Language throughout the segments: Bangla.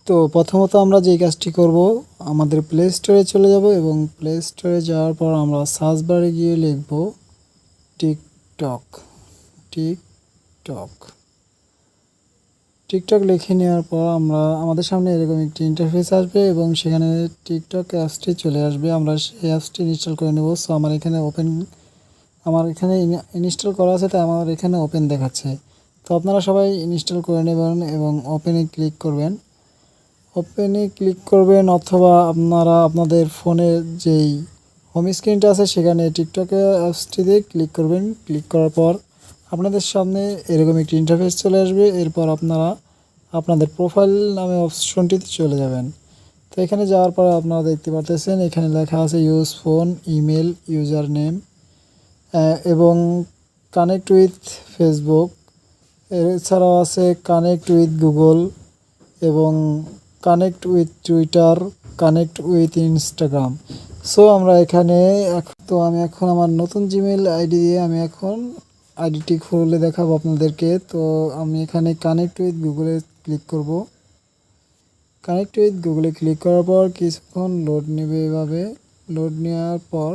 তো প্রথমত আমরা যে কাজটি করব, আমাদের প্লে স্টোরে চলে যাব এবং প্লে স্টোরে যাওয়ার পর আমরা সার্চ বারে গিয়ে লিখব টিকটক। টিকটক টিকটক লিখে নেওয়ার পর আমাদের সামনে এরকম একটি ইন্টারফেস আসবে এবং সেখানে টিকটক অ্যাপসটি চলে আসবে। আমরা সেই অ্যাপসটি ইনস্টল করে নেব। সো আমার এখানে ইনস্টল করা আছে, তাই আমার এখানে ওপেন দেখাচ্ছে। তো আপনারা সবাই ইনস্টল করে নেবেন এবং ওপেনে ক্লিক করবেন। অথবা আপনারা আপনাদের ফোনের যেই হোম স্ক্রিনটা আছে সেখানে টিকটকে অ্যাপসটিতে ক্লিক করবেন। ক্লিক করার পর আপনাদের সামনে এরকম একটি ইন্টারফেস চলে আসবে। এরপর আপনারা আপনাদের প্রোফাইল নামে অপশনটিতে চলে যাবেন। তো এখানে যাওয়ার পর আপনারা দেখতে পারতেছেন এখানে লেখা আছে use phone, email, user name এবং কানেক্ট উইথ ফেসবুক। এছাড়াও আছে কানেক্ট উইথ গুগল এবং connect with Twitter, connect with Instagram. So আমরা এখানে আমি এখন আমার নতুন জিমেল আইডি দিয়ে আমি এখন আইডিটি খুলে দেখাবো আপনাদেরকে। তো আমি এখানে কানেক্ট উইথ গুগলে ক্লিক করব। কানেক্ট উইথ গুগলে ক্লিক করার পর কিছুক্ষণ লোড নেবে। এভাবে লোড নেওয়ার পর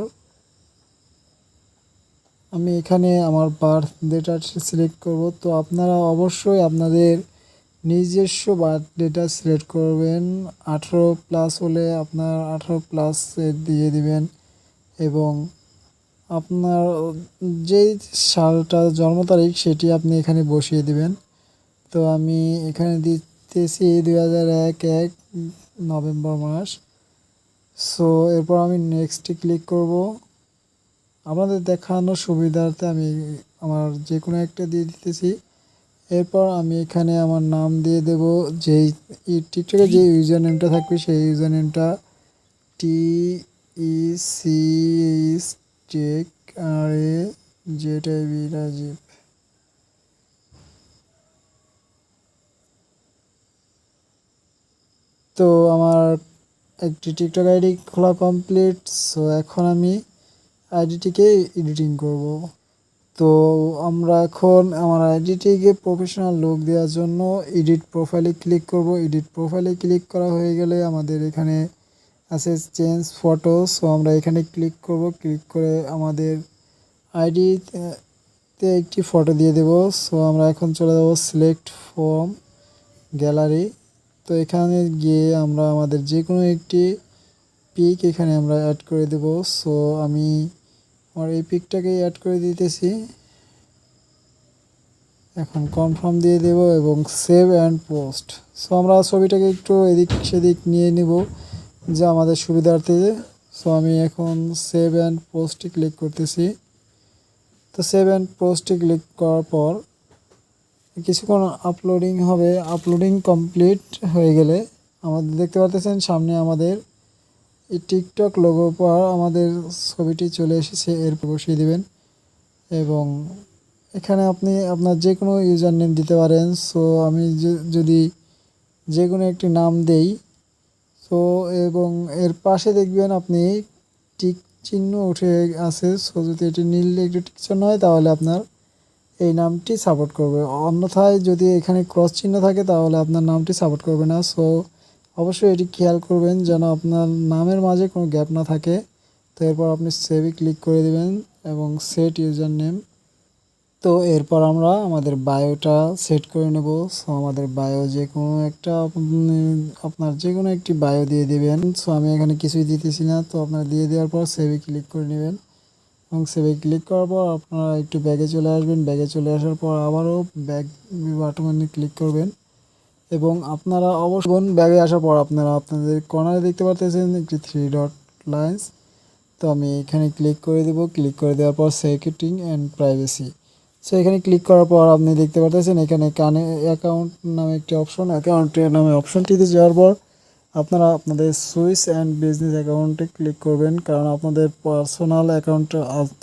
আমি এখানে আমার বার্থ ডেটা সিলেক্ট করব। তো আপনারা অবশ্যই আপনাদের নিজস্ব বার্থ ডেটা সিলেক্ট করবেন। 18+ হলে আপনার 18+ দিয়ে দিবেন এবং আপনার যেই সালটা জন্ম তারিখ সেটি আপনি এখানে বসিয়ে দিবেন। তো আমি এখানে দিতেছি 2001 নভেম্বর মাস। সো এরপর আমি নেক্সটে ক্লিক করব। আপনাদের দেখানোর সুবিধার্থে আমি আমার যে কোনো একটা দিয়ে দিতেছি। এরপর আমি এখানে আমার নাম দিয়ে দেব। যেই টিকটকে যে ইউজার নেমটা থাকবে সেই ইউজার নেমটা TECRAZIB রাজীব। তো আমার একটি টিকটক আইডি খোলা কমপ্লিট। সো এখন আমি আইডিটিকে এডিটিং করব। তো আমরা এখন আমার আইডিটিকে প্রফেশনাল লুক দেওয়ার জন্য এডিট প্রোফাইলে ক্লিক করব। এডিট প্রোফাইলে ক্লিক করা হয়ে গেলে আমাদের এখানে আছে চেঞ্জ ফটো। সো আমরা এখানে ক্লিক করব। ক্লিক করে আমাদের আইডিতে একটি ফটো দিয়ে দেব। সো আমরা এখন চলে যাব সিলেক্ট ফ্রম গ্যালারি। তো এখানে গিয়ে আমরা আমাদের যে কোনো একটি পিক এখানে আমরা অ্যাড করে দেব। সো আমি আমার এই পিকটাকেই অ্যাড করে দিতেছি। এখন কনফার্ম দিয়ে দেব এবং সেভ অ্যান্ড পোস্ট। সো আমরা ছবিটাকে একটু এদিক সেদিক নিয়ে নিব যা আমাদের সুবিধার্থে। সো আমি এখন সেভ অ্যান্ড পোস্টে ক্লিক করতেছি। তো সেভ অ্যান্ড পোস্টে ক্লিক করার পর কিছুক্ষণ আপলোডিং হবে। আপলোডিং কমপ্লিট হয়ে গেলে আমাদের দেখতে পাচ্ছেন সামনে আমাদের এই টিকটক লোগোর পর আমাদের ছবিটি চলে এসেছে। এরপর বসিয়ে দিবেন এবং এখানে আপনি আপনার যে কোনো ইউজার নেম দিতে পারেন। সো আমি যদি যে কোনো একটি নাম দেই সো এবং এর পাশে দেখবেন আপনি টিক চিহ্ন উঠে আছে। সো যদি এটি নীল একটু টিক চিহ্ন হয় তাহলে আপনার এই নামটি সাপোর্ট করবে, অন্যথায় যদি এখানে ক্রস চিহ্ন থাকে তাহলে আপনার নামটি সাপোর্ট করবে না। সো অবশ্যই এটি খেয়াল করবেন যেন আপনার নামের মাঝে কোনো গ্যাপ না থাকে। তো এরপর আপনি সেভে ক্লিক করে দেবেন এবং সেট ইউজার নেম। তো এরপর আমরা আমাদের বায়োটা সেট করে নেব। সো আমাদের বায়ো যে কোনো একটা আপনার যে কোনো একটি বায়ো দিয়ে দেবেন। সো আমি এখানে কিছুই দিতেছি না। তো আপনার দিয়ে দেওয়ার পর সেভে ক্লিক করে নেবেন এবং সেভে ক্লিক করার পর আপনারা একটু ব্যাগে চলে আসবেন। ব্যাগে চলে আসার পর আবারও ব্যাগ বাটনে ক্লিক করবেন এবং আপনারা অবশ্যই ব্যাগে আসার পর আপনারা আপনাদের কর্নারে দেখতে পাচ্ছেন একটি 3 ডট লাইন্স। তো আমি এখানে ক্লিক করে দেব। ক্লিক করে দেওয়ার পর সিকিউরিটি অ্যান্ড প্রাইভেসি। সো এখানে ক্লিক করার পর আপনি দেখতে পাচ্ছেন এখানে অ্যাকাউন্ট নামে একটি অপশন, অ্যাকাউন্টের নামে অপশনটিতে যাওয়ার পর আপনারা আপনাদের সুইস অ্যান্ড বিজনেস অ্যাকাউন্টে ক্লিক করবেন, কারণ আপনাদের পার্সোনাল অ্যাকাউন্ট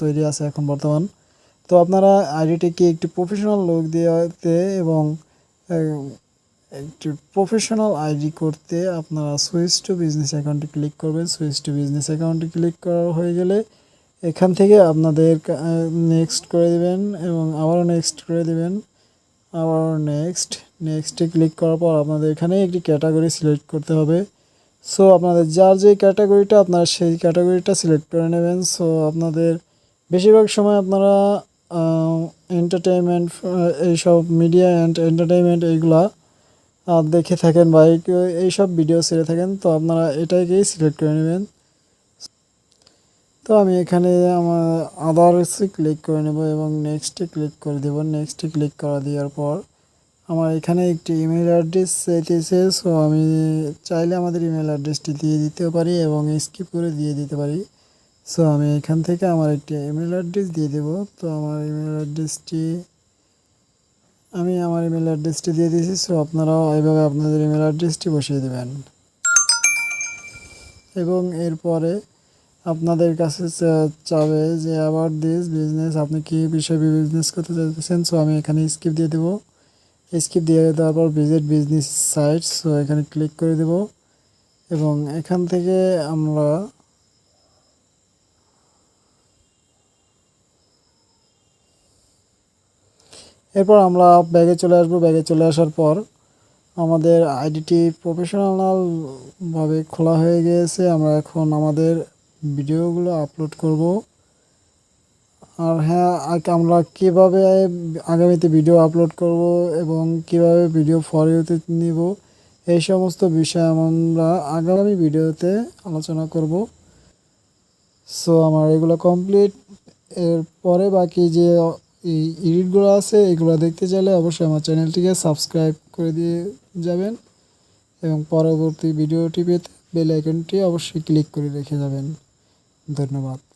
তৈরি আছে এখন বর্তমান। তো আপনারা আইডিটিকে একটি প্রফেশনাল লুক দেওয়াতে এবং একটি প্রফেশনাল আইডি করতে আপনারা সুইচ টু বিজনেস অ্যাকাউন্টে ক্লিক করবেন। সুইচ টু বিজনেস অ্যাকাউন্টে ক্লিক করা হয়ে গেলে এখান থেকে আপনাদের নেক্সট করে দেবেন এবং আবারও নেক্সট করে দেবেন। আবার নেক্সটে ক্লিক করার পর আপনাদের এখানে একটি ক্যাটাগরি সিলেক্ট করতে হবে। সো আপনাদের যার যে ক্যাটাগরিটা আপনারা সেই ক্যাটাগরিটা সিলেক্ট করে নেবেন। সো আপনাদের বেশিরভাগ সময় আপনারা এন্টারটেইনমেন্ট এইসব মিডিয়া অ্যান্ড এন্টারটেইনমেন্ট এইগুলা দেখে থাকেন বা এইসব ভিডিও ছেড়ে থাকেন, তো আপনারা এটাকেই সিলেক্ট করে নেবেন। তো আমি এখানে আমার আদার্সে ক্লিক করে নেব এবং নেক্সটে ক্লিক করে দেব। নেক্সটে ক্লিক করা দেওয়ার পর আমার এখানে একটি ইমেল অ্যাড্রেস চাইতেছে। সো আমি চাইলে আমাদের ইমেল অ্যাড্রেসটি দিয়ে দিতে পারি এবং স্কিপ করে দিয়ে দিতে পারি। সো আমি এখান থেকে আমার একটি ইমেল অ্যাড্রেস দিয়ে দেব। তো আমার ইমেল অ্যাড্রেসটি দিয়ে দিয়েছি। সো আপনারাও এইভাবে আপনাদের ইমেল অ্যাড্রেসটি বসিয়ে দেবেন এবং এরপরে আপনাদের কাছে চাবে যে অ্যাবাউট দিস বিজনেস, আপনি কী বিষয়ে বিজনেস করতে চাইতেছেন। সো আমি এখানে স্কিপ দিয়ে দেবো। স্কিপ দিয়ে দেওয়ার পর ভিজিট বিজনেস সাইট, সো এখানে ক্লিক করে দেব এবং এখান থেকে আমরা এরপর আমরা ব্যাগে চলে আসবো। ব্যাগে চলে আসার পর আমাদের আইডিটি প্রফেশনালভাবে খোলা হয়ে গিয়েছে। আমরা এখন আমাদের ভিডিওগুলো আপলোড করব। আর হ্যাঁ, আমরা কীভাবে আগামীতে ভিডিও আপলোড করব এবং কীভাবে ভিডিও ফর ইউতে নিব, এই সমস্ত বিষয় আমরা আগামী ভিডিওতে আলোচনা করব। সো আমার এগুলো কমপ্লিট। এরপরে বাকি যে এডিটগুলো আছে এগুলো দেখতে চাইলে অবশ্যই আমার চ্যানেলটিকে সাবস্ক্রাইব করে দিয়ে যাবেন এবং পরবর্তী ভিডিওটি পেতে বেল আইকনটি অবশ্যই ক্লিক করে রেখে যাবেন। ধন্যবাদ।